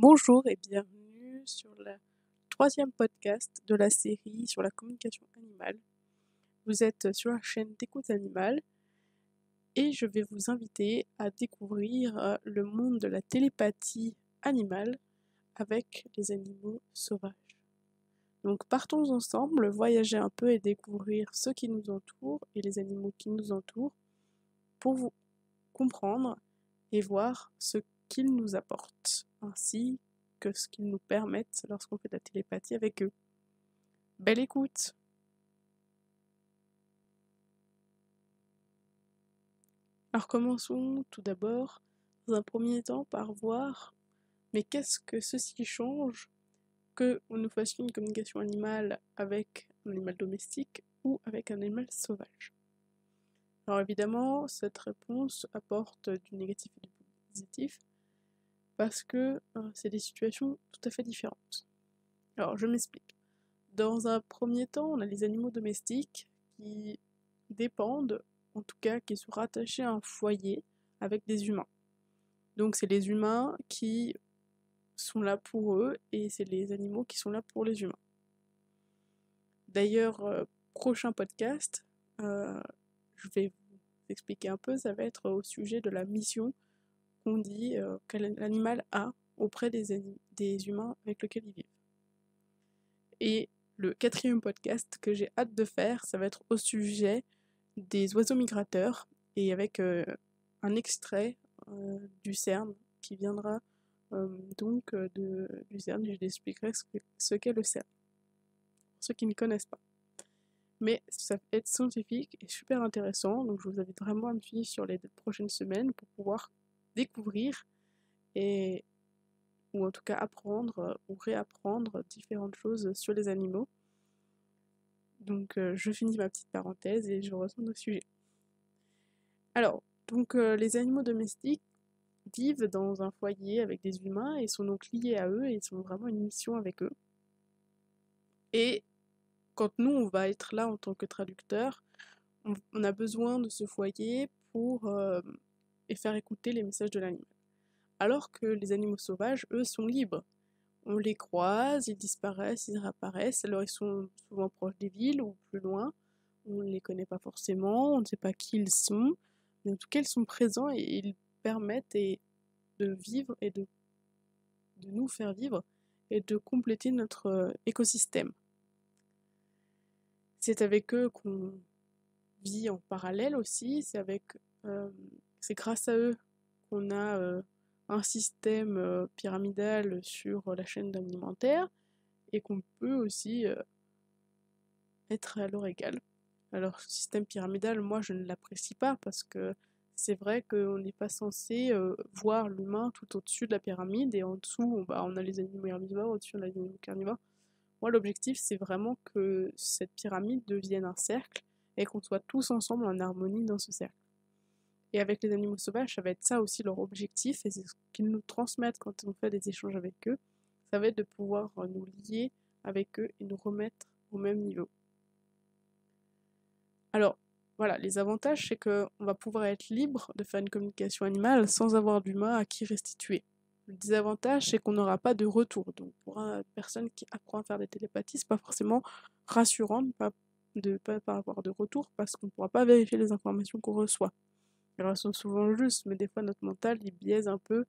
Bonjour et bienvenue sur le troisième podcast de la série sur la communication animale. Vous êtes sur la chaîne d'Écoute Animale et je vais vous inviter à découvrir le monde de la télépathie animale avec les animaux sauvages. Donc partons ensemble, voyager un peu et découvrir ce qui nous entoure et les animaux qui nous entourent pour vous comprendre et voir ce qu'ils nous apportent, ainsi que ce qu'ils nous permettent lorsqu'on fait de la télépathie avec eux. Belle écoute! Alors commençons tout d'abord, dans un premier temps, par voir, mais qu'est-ce que ceci change que nous fassions une communication animale avec un animal domestique ou avec un animal sauvage? Alors évidemment, cette réponse apporte du négatif et du positif, parce que c'est des situations tout à fait différentes. Alors je m'explique. Dans un premier temps, on a les animaux domestiques qui dépendent, en tout cas qui sont rattachés à un foyer avec des humains. Donc c'est les humains qui sont là pour eux et c'est les animaux qui sont là pour les humains. D'ailleurs, prochain podcast, je vais vous expliquer un peu, ça va être au sujet de la mission qu'on dit que l'animal a auprès des humains avec lesquels il vit. Et le quatrième podcast que j'ai hâte de faire, ça va être au sujet des oiseaux migrateurs et avec un extrait du CERN qui viendra du CERN et je l'expliquerai ce qu'est le CERN, pour ceux qui ne connaissent pas. Mais ça va être scientifique et super intéressant, donc je vous invite vraiment à me suivre sur les prochaines semaines pour pouvoir découvrir ou en tout cas apprendre ou réapprendre différentes choses sur les animaux. Donc je finis ma petite parenthèse et je retourne au sujet. Alors, les animaux domestiques vivent dans un foyer avec des humains et sont donc liés à eux et ils ont vraiment une mission avec eux. Et quand nous, on va être là en tant que traducteur, on a besoin de ce foyer pour faire écouter les messages de l'animal. Alors que les animaux sauvages, eux, sont libres. On les croise, ils disparaissent, ils réapparaissent, alors ils sont souvent proches des villes ou plus loin, on ne les connaît pas forcément, on ne sait pas qui ils sont, mais en tout cas ils sont présents et ils permettent de vivre et de nous faire vivre et de compléter notre écosystème. C'est avec eux qu'on vit en parallèle aussi, c'est grâce à eux qu'on a un système pyramidal sur la chaîne alimentaire et qu'on peut aussi être à leur égal. Alors, ce système pyramidal, moi, je ne l'apprécie pas parce que c'est vrai qu'on n'est pas censé voir l'humain tout au-dessus de la pyramide et en dessous, on a les animaux herbivores, au-dessus, on a les animaux carnivores. Moi, l'objectif, c'est vraiment que cette pyramide devienne un cercle et qu'on soit tous ensemble en harmonie dans ce cercle. Et avec les animaux sauvages, ça va être ça aussi leur objectif et c'est ce qu'ils nous transmettent quand on fait des échanges avec eux. Ça va être de pouvoir nous lier avec eux et nous remettre au même niveau. Alors, voilà, les avantages, c'est qu'on va pouvoir être libre de faire une communication animale sans avoir d'humain à qui restituer. Le désavantage, c'est qu'on n'aura pas de retour. Donc, pour une personne qui apprend à faire des télépathies, c'est pas forcément rassurant de ne pas avoir de retour parce qu'on ne pourra pas vérifier les informations qu'on reçoit. Elles sont souvent justes, mais des fois notre mental, il biaise un peu,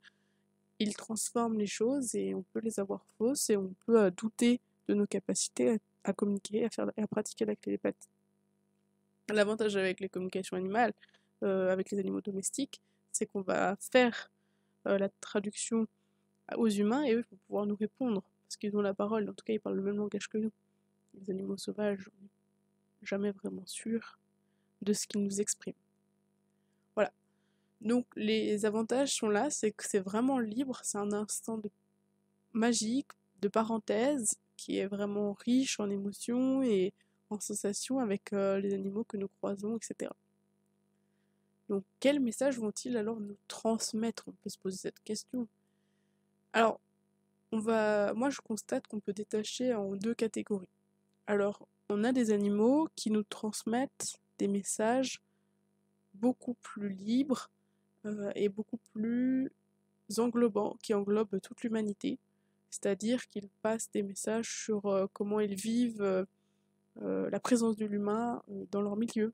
il transforme les choses et on peut les avoir fausses et on peut douter de nos capacités à communiquer, à pratiquer la télépathie. L'avantage avec les communications animales, avec les animaux domestiques, c'est qu'on va faire la traduction aux humains et eux vont pouvoir nous répondre parce qu'ils ont la parole, en tout cas ils parlent le même langage que nous. Les animaux sauvages, on n'est jamais vraiment sûr de ce qu'ils nous expriment. Voilà. Donc les avantages sont là, c'est que c'est vraiment libre, c'est un instant magique, de parenthèse, qui est vraiment riche en émotions et en sensations avec les animaux que nous croisons, etc. Donc quel message vont-ils alors nous transmettre? On peut se poser cette question. Alors, moi je constate qu'on peut détacher en deux catégories. Alors, on a des animaux qui nous transmettent des messages beaucoup plus libres et beaucoup plus englobants qui englobent toute l'humanité, c'est-à-dire qu'ils passent des messages sur comment ils vivent la présence de l'humain dans leur milieu,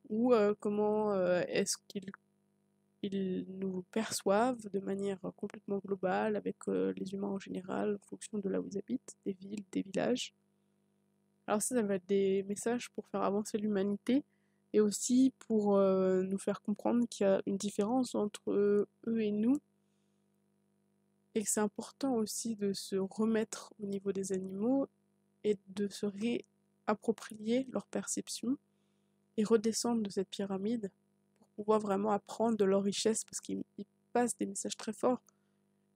ou comment est-ce qu'ils nous perçoivent de manière complètement globale avec les humains en général, en fonction de là où ils habitent, des villes, des villages. Alors ça va être des messages pour faire avancer l'humanité et aussi pour nous faire comprendre qu'il y a une différence entre eux et nous et que c'est important aussi de se remettre au niveau des animaux et de se réapproprier leur perception et redescendre de cette pyramide pour pouvoir vraiment apprendre de leur richesse parce qu'ils passent des messages très forts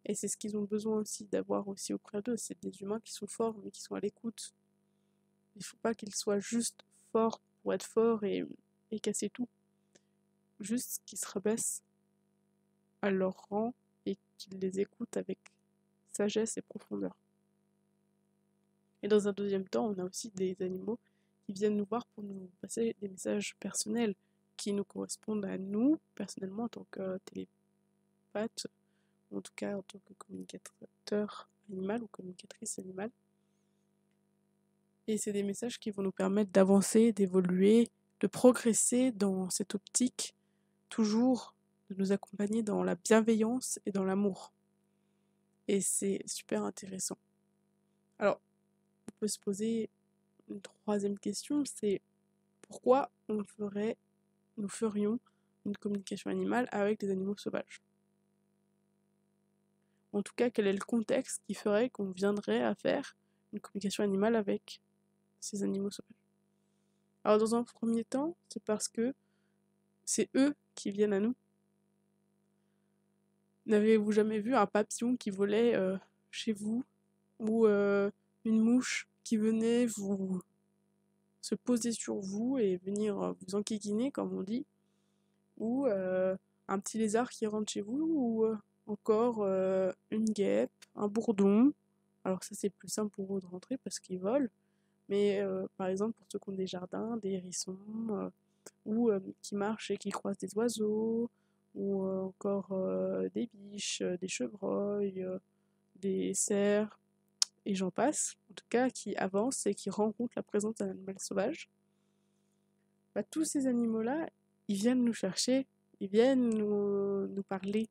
et c'est ce qu'ils ont besoin aussi d'avoir aussi auprès d'eux. C'est des humains qui sont forts mais qui sont à l'écoute. Il ne faut pas qu'ils soient juste forts pour être forts et casser tout. Juste qu'ils se rabaissent à leur rang et qu'ils les écoutent avec sagesse et profondeur. Et dans un deuxième temps, on a aussi des animaux qui viennent nous voir pour nous passer des messages personnels qui nous correspondent à nous, personnellement, en tant que télépathe, ou en tout cas en tant que communicateur animal ou communicatrice animale. Et c'est des messages qui vont nous permettre d'avancer, d'évoluer, de progresser dans cette optique, toujours de nous accompagner dans la bienveillance et dans l'amour. Et c'est super intéressant. Alors, on peut se poser une troisième question, c'est pourquoi nous ferions une communication animale avec des animaux sauvages? En tout cas, quel est le contexte qui ferait qu'on viendrait à faire une communication animale avec ces animaux sauvages? Alors dans un premier temps, c'est parce que c'est eux qui viennent à nous. N'avez-vous jamais vu un papillon qui volait chez vous ou une mouche qui venait vous se poser sur vous et venir vous enquiquiner, comme on dit, ou un petit lézard qui rentre chez vous, ou encore une guêpe, un bourdon. Alors ça c'est plus simple pour eux de rentrer parce qu'ils volent, mais par exemple pour ceux qui ont des jardins, des hérissons, ou qui marchent et qui croisent des oiseaux, ou encore des biches, des chevreuils, des cerfs, et j'en passe, en tout cas qui avancent et qui rencontrent la présence d'un animal sauvage, bah, tous ces animaux-là, ils viennent nous chercher, ils viennent nous parler.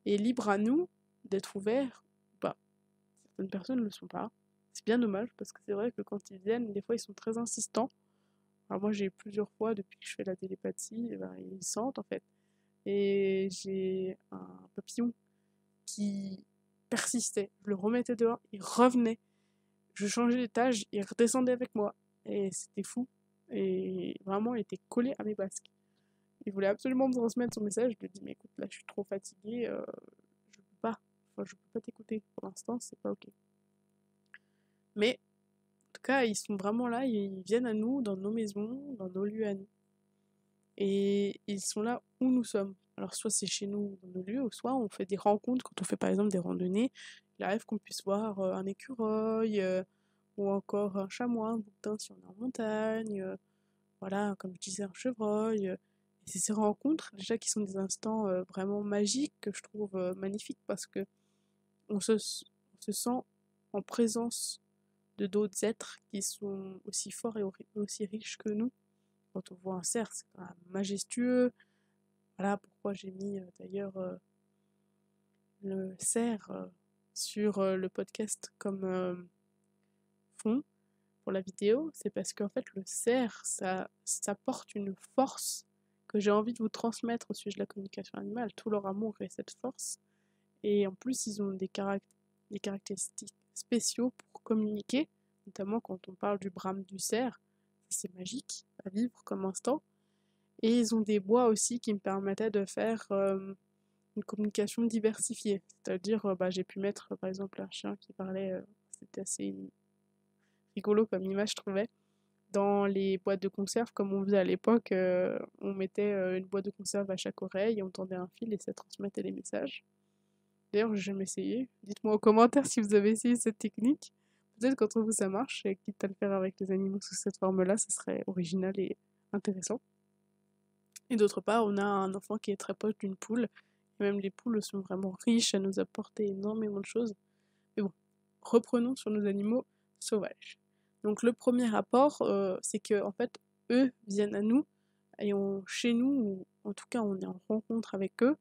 Et libre à nous d'être ouverts ou pas. Certaines personnes ne le sont pas. C'est bien dommage parce que c'est vrai que quand ils viennent, des fois ils sont très insistants. Alors moi j'ai plusieurs fois depuis que je fais la télépathie, eh ben, ils sentent en fait. Et j'ai un papillon qui persistait. Je le remettais dehors, il revenait. Je changeais d'étage, il redescendait avec moi. Et c'était fou. Et vraiment, il était collé à mes basques. Il voulait absolument me transmettre son message. Je lui ai dit, mais écoute, là, je suis trop fatiguée, je peux pas. Enfin, je peux pas t'écouter. Pour l'instant, c'est pas ok. Mais, en tout cas, ils sont vraiment là, ils viennent à nous, dans nos maisons, dans nos lieux à nous. Et ils sont là où nous sommes. Alors, soit c'est chez nous, dans nos lieux, ou soit on fait des rencontres. Quand on fait, par exemple, des randonnées, il arrive qu'on puisse voir un écureuil, ou encore un chamois, un bouquetin si on est en montagne, voilà, comme je disais, un chevreuil. Et c'est ces rencontres, déjà, qui sont des instants vraiment magiques que je trouve magnifiques parce que on se sent en présence de d'autres êtres qui sont aussi forts et aussi riches que nous. Quand on voit un cerf, c'est quand même majestueux. Voilà pourquoi j'ai mis d'ailleurs le cerf sur le podcast comme fond pour la vidéo, c'est parce qu'en fait le cerf, ça porte une force que j'ai envie de vous transmettre au sujet de la communication animale, tout leur amour et cette force. Et en plus, ils ont des caractéristiques spéciaux pour communiquer, notamment quand on parle du brame du cerf, c'est magique à vivre comme instant. Et ils ont des bois aussi qui me permettaient de faire une communication diversifiée. C'est-à-dire, bah, j'ai pu mettre par exemple un chien qui parlait, c'était assez rigolo comme image, je trouvais. Dans les boîtes de conserve, comme on faisait à l'époque, on mettait une boîte de conserve à chaque oreille et on tendait un fil et ça transmettait les messages. D'ailleurs, j'ai jamais essayé. Dites-moi en commentaire si vous avez essayé cette technique. Peut-être qu'entre vous ça marche et quitte à le faire avec les animaux sous cette forme-là, ça serait original et intéressant. Et d'autre part, on a un enfant qui est très proche d'une poule Et même les poules sont vraiment riches, elles nous apportent énormément de choses. Mais bon, reprenons sur nos animaux sauvages. Donc le premier rapport, c'est que en fait, eux viennent à nous, et chez nous, ou en tout cas on est en rencontre avec eux,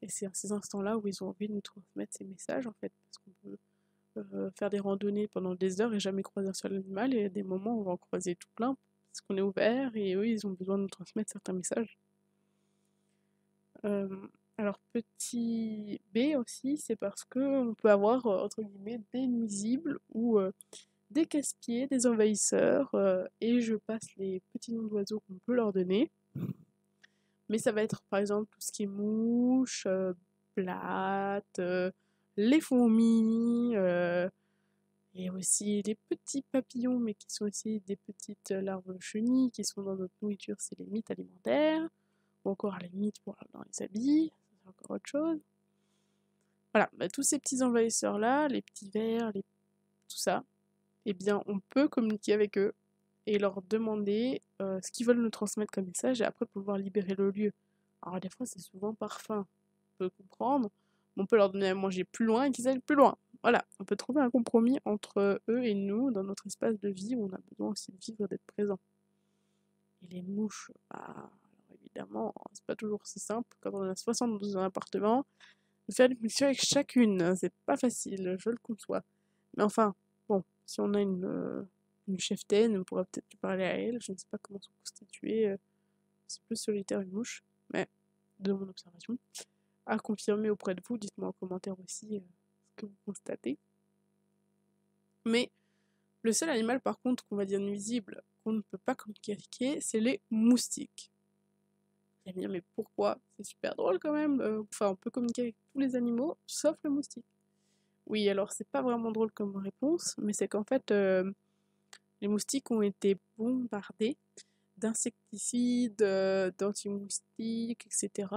et c'est à ces instants-là où ils ont envie de nous transmettre ces messages, en fait, parce qu'on peut faire des randonnées pendant des heures et jamais croiser un seul animal, et à des moments on va en croiser tout plein, parce qu'on est ouvert, et eux ils ont besoin de nous transmettre certains messages. Alors petit B aussi, c'est parce que on peut avoir entre guillemets des nuisibles ou des casse-pieds, des envahisseurs, et je passe les petits noms d'oiseaux qu'on peut leur donner. Mais ça va être par exemple tout ce qui est mouches, blattes, les fourmis, et aussi les petits papillons, mais qui sont aussi des petites larves chenilles qui sont dans notre nourriture, c'est les mites alimentaires, ou encore les mites dans les habits, c'est encore autre chose. Voilà, bah, tous ces petits envahisseurs-là, les petits vers, tout ça, eh bien on peut communiquer avec eux et leur demander ce qu'ils veulent nous transmettre comme message et après pouvoir libérer le lieu. Alors des fois c'est souvent par faim, on peut comprendre, on peut leur donner à manger plus loin et qu'ils aillent plus loin. Voilà, on peut trouver un compromis entre eux et nous dans notre espace de vie où on a besoin aussi de vivre, d'être présent. Et les mouches, bah, alors évidemment, c'est pas toujours si simple quand on a 60 dans un appartement. De faire une connexion avec chacune, c'est pas facile, je le conçois. Mais enfin, bon, si on a une cheftaine, on pourra peut-être lui parler à elle, je ne sais pas comment sont constituées, c'est plus solitaire une mouche, mais de mon observation. À confirmer auprès de vous, dites-moi en commentaire aussi ce que vous constatez. Mais le seul animal par contre qu'on va dire nuisible, qu'on ne peut pas communiquer, c'est les moustiques. Vous allez me dire, mais pourquoi? C'est super drôle quand même, enfin on peut communiquer avec tous les animaux, sauf le moustique. Oui, alors c'est pas vraiment drôle comme réponse, mais c'est qu'en fait, les moustiques ont été bombardés d'insecticides, d'anti-moustiques, etc.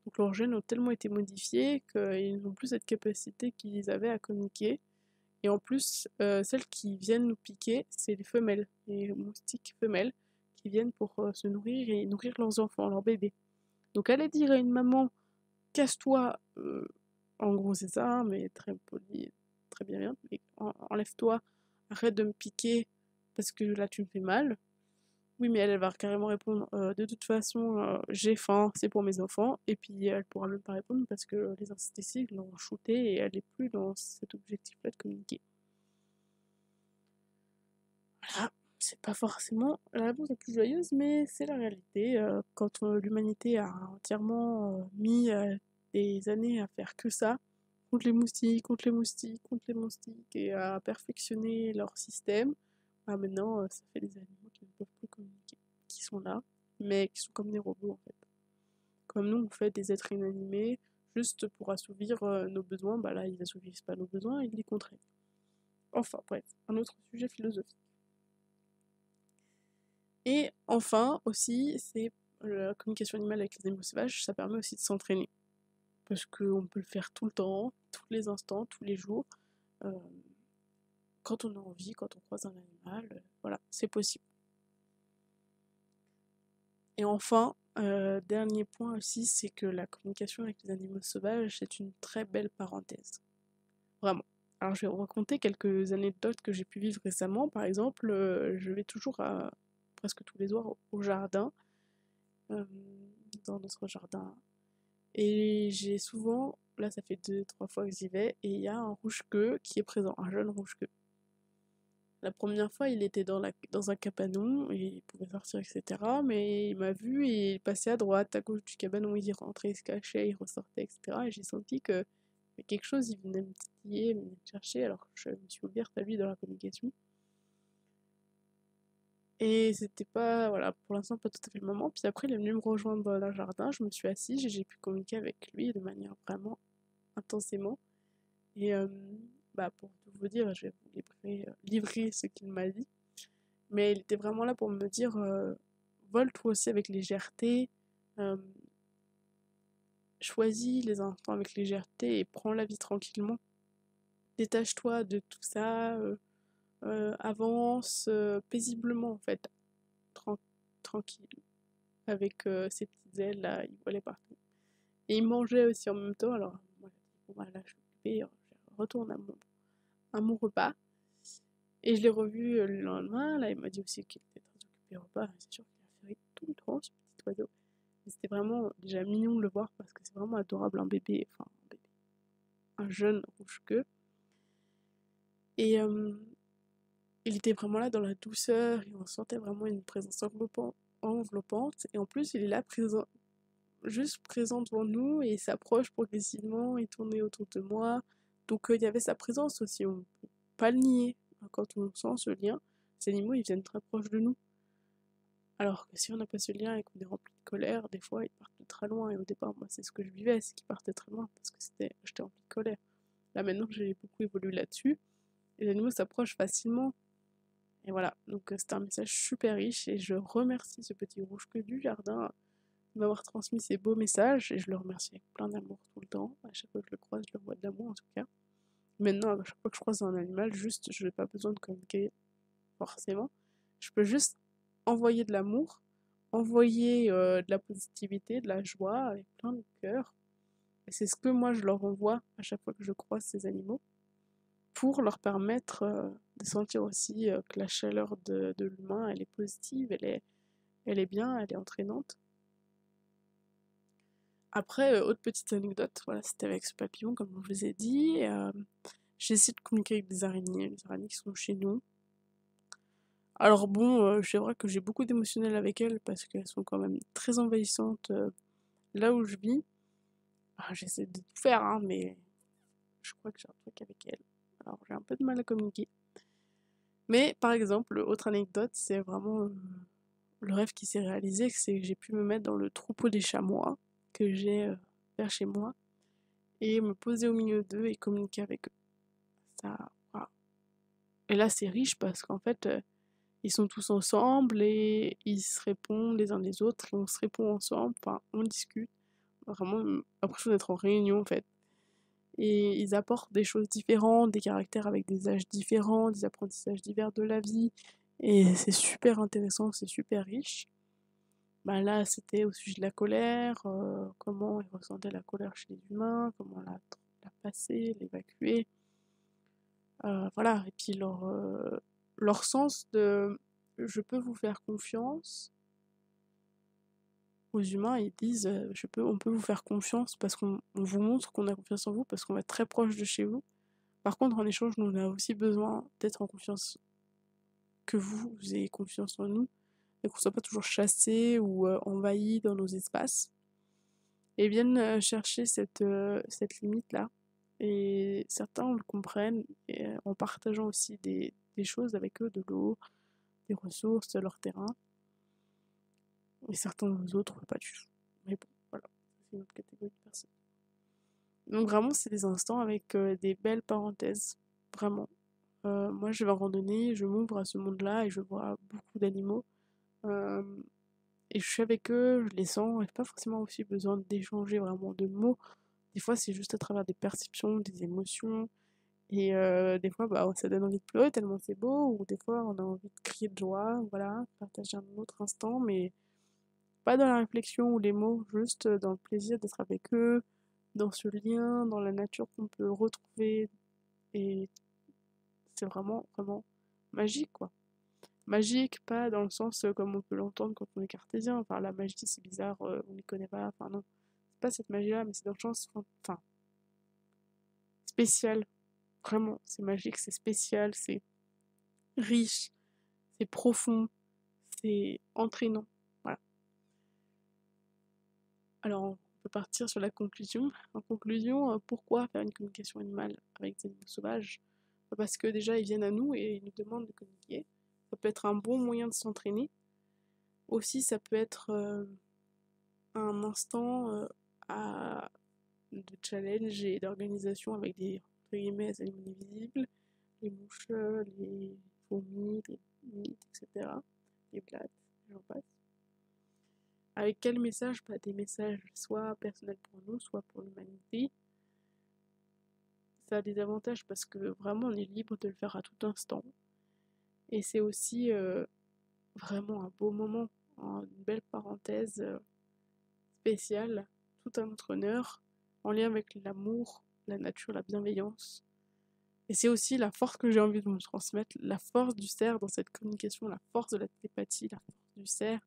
Donc leurs gènes ont tellement été modifiés qu'ils n'ont plus cette capacité qu'ils avaient à communiquer. Et en plus, celles qui viennent nous piquer, c'est les femelles, les moustiques femelles, qui viennent pour se nourrir et nourrir leurs enfants, leurs bébés. Donc aller dire à une maman, casse-toi, en gros c'est ça, hein, mais très poli, très bien, mais enlève-toi, arrête de me piquer parce que là tu me fais mal. Oui, mais elle va carrément répondre de toute façon, j'ai faim, c'est pour mes enfants. Et puis elle pourra même pas répondre parce que les insecticides l'ont shootée et elle n'est plus dans cet objectif-là de communiquer. Voilà, c'est pas forcément la réponse la plus joyeuse, mais c'est la réalité. Quand l'humanité a entièrement mis des années à faire que ça, contre les moustiques, contre les moustiques, contre les moustiques, et à perfectionner leur système, bah maintenant ça fait des animaux qui ne peuvent plus communiquer, qui sont là, mais qui sont comme des robots en fait. Comme nous, on fait des êtres inanimés juste pour assouvir nos besoins, bah là ils assouvissent pas nos besoins, ils les contraignent. Enfin bref, un autre sujet philosophique. Et enfin aussi, c'est la communication animale avec les animaux sauvages, ça permet aussi de s'entraîner. Parce qu'on peut le faire tout le temps, tous les instants, tous les jours. Euh, Quand on a envie, quand on croise un animal, voilà, c'est possible. Et enfin, dernier point aussi, c'est que la communication avec les animaux sauvages, c'est une très belle parenthèse. Vraiment. Alors je vais vous raconter quelques anecdotes que j'ai pu vivre récemment. Par exemple, je vais toujours presque tous les soirs au jardin, euh, dans notre jardin. Et j'ai souvent, là ça fait 2, 3 fois que j'y vais, et il y a un rouge-queue qui est présent, un jeune rouge-queue. La première fois, il était dans un cabanon, et il pouvait sortir, etc. Mais il m'a vu et il passait à droite, à gauche du cabanon, il rentrait, il se cachait, il ressortait, etc. Et j'ai senti que quelque chose, il venait me titiller, me chercher, alors que je me suis ouverte à lui dans la communication. Et c'était pas, voilà, pour l'instant pas tout à fait le moment. Puis après, il est venu me rejoindre dans le jardin, je me suis assise et j'ai pu communiquer avec lui de manière vraiment intensément. Et bah, pour tout vous dire, je vais vous livrer ce qu'il m'a dit. Mais il était vraiment là pour me dire vole toi aussi avec légèreté, euh, choisis les instants avec légèreté et prends la vie tranquillement. Détache-toi de tout ça, avance paisiblement en fait, tranquille, avec ses petites ailes là, il volait partout. Et il mangeait aussi en même temps, alors moi j'ai dit, bon bah là je suis occupée, je retourne à mon repas. Et je l'ai revu le lendemain, là il m'a dit aussi qu'il était très occupé au repas, c'est sûr qu'il a fait tout le temps ce petit oiseau. Et c'était vraiment déjà mignon de le voir parce que c'est vraiment adorable, un bébé, enfin un bébé, un jeune rouge-queue. Et il était vraiment là dans la douceur, et on sentait vraiment une présence enveloppante. Et en plus, il est là présent, juste présent devant nous, et il s'approche progressivement, il tournait autour de moi. Donc il y avait sa présence aussi, on ne peut pas le nier. Quand on sent ce lien, ces animaux, ils viennent très proches de nous. Alors que si on n'a pas ce lien et qu'on est rempli de colère, des fois, ils partent de très loin. Et au départ, moi, c'est ce que je vivais, c'est qu'ils partaient très loin, parce que j'étais rempli de colère. Là, maintenant, j'ai beaucoup évolué là-dessus. Les animaux s'approchent facilement. Et voilà, donc c'était un message super riche et je remercie ce petit rouge-queue du jardin de m'avoir transmis ces beaux messages et je le remercie avec plein d'amour tout le temps. À chaque fois que je le croise, je le vois de l'amour en tout cas. Maintenant, à chaque fois que je croise un animal, juste, je n'ai pas besoin de communiquer forcément. Je peux juste envoyer de l'amour, envoyer de la positivité, de la joie avec plein de cœur. Et c'est ce que moi je leur envoie à chaque fois que je croise ces animaux, pour leur permettre de sentir aussi que la chaleur de l'humain, elle est positive, elle est bien, elle est entraînante. Après, autre petite anecdote, voilà, c'était avec ce papillon, comme je vous ai dit. J'ai essayé de communiquer avec des araignées, les araignées qui sont chez nous. Alors bon, c'est vrai que j'ai beaucoup d'émotionnel avec elles, parce qu'elles sont quand même très envahissantes là où je vis. Ah, j'essaie de tout faire, hein, mais je crois que j'ai un truc avec elles. Alors j'ai un peu de mal à communiquer. Mais par exemple, autre anecdote, c'est vraiment le rêve qui s'est réalisé, c'est que j'ai pu me mettre dans le troupeau des chamois que j'ai vers chez moi et me poser au milieu d'eux et communiquer avec eux. Ça, voilà. Et là, c'est riche parce qu'en fait, ils sont tous ensemble et ils se répondent les uns les autres et on se répond ensemble, enfin, on discute. Vraiment, l'impression d'être en réunion en fait. Et ils apportent des choses différentes, des caractères avec des âges différents, des apprentissages divers de la vie. Et c'est super intéressant, c'est super riche. Bah là, c'était au sujet de la colère, comment ils ressentaient la colère chez les humains, comment la passer, l'évacuer. Voilà, et puis leur sens de je peux vous faire confiance aux humains, ils disent on peut vous faire confiance parce qu'on vous montre qu'on a confiance en vous, parce qu'on va être très proche de chez vous. Par contre, en échange, nous on a aussi besoin d'être en confiance, que vous ayez confiance en nous, et qu'on soit pas toujours chassés ou envahis dans nos espaces. Et viennent chercher cette limite-là. Et certains le comprennent et, en partageant aussi des choses avec eux, de l'eau, des ressources, leur terrain. Et certains autres, pas du tout. Mais bon, voilà, c'est une autre catégorie de personnes. Donc vraiment, c'est des instants avec des belles parenthèses. Vraiment. Moi, je vais en randonnée, je m'ouvre à ce monde-là et je vois beaucoup d'animaux. Euh, et je suis avec eux, je les sens, et pas forcément aussi besoin d'échanger vraiment de mots. Des fois, c'est juste à travers des perceptions, des émotions. Et des fois, bah, ça donne envie de pleurer tellement c'est beau, ou des fois, on a envie de crier de joie, voilà, partager un autre instant, mais pas dans la réflexion ou les mots, juste dans le plaisir d'être avec eux, dans ce lien, dans la nature qu'on peut retrouver. Et c'est vraiment, vraiment magique, quoi. Magique, pas dans le sens comme on peut l'entendre quand on est cartésien. Enfin, la magie, c'est bizarre, on n'y connaît pas. Enfin, non, c'est pas cette magie-là, mais c'est dans le sens, enfin, spécial. Vraiment, c'est magique, c'est spécial, c'est riche, c'est profond, c'est entraînant. Voilà. Alors, on peut partir sur la conclusion. En conclusion, pourquoi faire une communication animale avec des animaux sauvages? Parce que déjà, ils viennent à nous et ils nous demandent de communiquer. Ça peut être un bon moyen de s'entraîner. Aussi, ça peut être un instant de challenge et d'organisation avec des entre guillemets, animaux invisibles, les mouches, les fourmis, les mites, etc. Les blattes, j'en passe. Avec quel message? Bah, des messages soit personnels pour nous, soit pour l'humanité. Ça a des avantages parce que vraiment on est libre de le faire à tout instant. Et c'est aussi vraiment un beau moment, une belle parenthèse spéciale, tout à notre honneur, en lien avec l'amour, la nature, la bienveillance. Et c'est aussi la force que j'ai envie de vous transmettre, la force du cerf dans cette communication, la force de la télépathie, la force du cerf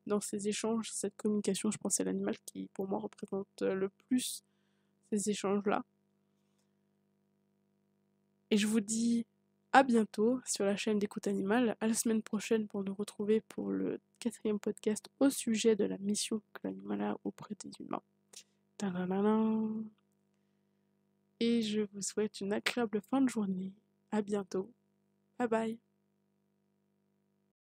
dans ces échanges, cette communication. Je pense que c'est l'animal qui, pour moi, représente le plus ces échanges-là. Et je vous dis à bientôt sur la chaîne d'Écoute Animale, à la semaine prochaine pour nous retrouver pour le 4e podcast au sujet de la mission que l'animal a auprès des humains. Tadadadam. Et je vous souhaite une agréable fin de journée. À bientôt. Bye bye.